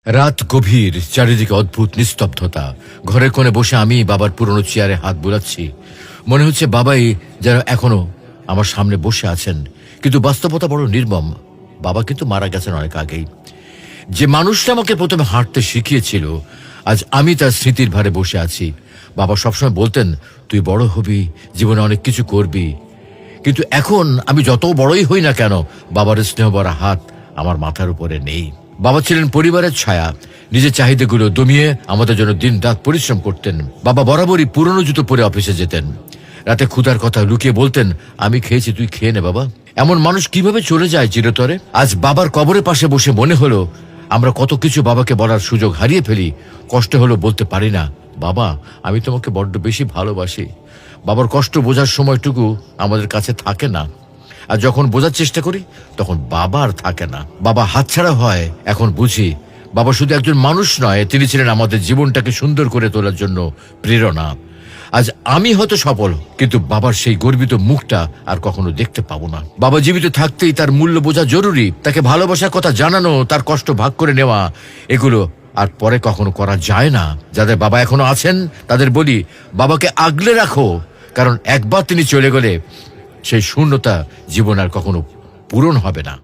রাত গভীর, চারিদিকে অদ্ভুত নিস্তব্ধতা। ঘরের কোণে বসে আমি বাবার পুরনো চেয়ারে হাত বুলাচ্ছি। মনে হচ্ছে বাবাই যেন এখনো আমার সামনে বসে আছেন, কিন্তু বাস্তবতা বড় নির্মম। বাবা কিন্তু মারা গেছেন অনেক আগেই। যে মানুষটা আমাকে প্রথমে হাঁটতে শিখিয়েছিল, আজ আমি তার স্মৃতির ভারে বসে আছি। বাবা সবসময় বলতেন, তুই বড় হবি, জীবনে অনেক কিছু করবি। কিন্তু এখন আমি যত বড়ই হই না কেন, বাবার স্নেহ ভরা হাত আমার মাথার উপরে নেই। বাবা ছিলেন পরিবারের ছায়া। নিজের চাহিদাগুলো দমিয়ে আমাদের জন্য দিন রাত পরিশ্রম করতেন। বাবা বরাবরই পুরনো জুতো পরে অফিসে যেতেন। রাতে ক্ষুধার কথা লুকিয়ে বলতেন, আমি খেয়েছি, তুই খেয়ে নে বাবা। এমন মানুষ কিভাবে চলে যায় চিরতরে? আজ বাবার কবরের পাশে বসে মনে হলো, আমরা কত কিছু বাবাকে বলার সুযোগ হারিয়ে ফেলি। কষ্ট হলো বলতে পারি না, বাবা আমি তোমাকে বড্ড বেশি ভালোবাসি। বাবার কষ্ট বোঝার সময়টুকু আমাদের কাছে থাকে না। আর যখন বোঝার চেষ্টা করি, তখন বাবা আর থাকে না। বাবা হাতছাড়া হয়। এখন বুঝি, বাবা শুধু একজন মানুষ নয়, তিনি ছিলেন আমাদের জীবনটাকে সুন্দর করে তোলার জন্য প্রেরণা। আজ আমি হয়তো সফল, কিন্তু বাবার সেই গর্বিত মুখটা আর কখনো দেখতে পাবো না। বাবা জীবিত থাকতেই তার মূল্য বোঝা জরুরি। তাকে ভালোবাসার কথা জানানো, তার কষ্ট ভাগ করে নেওয়া, এগুলো আর পরে কখনো করা যায় না। যাদের বাবা এখনো আছেন তাদের বলি, বাবাকে আগলে রাখো, কারণ একবার তিনি চলে গেলে সেই শূন্যতা জীবন আর কখনো পূরণ হবে না।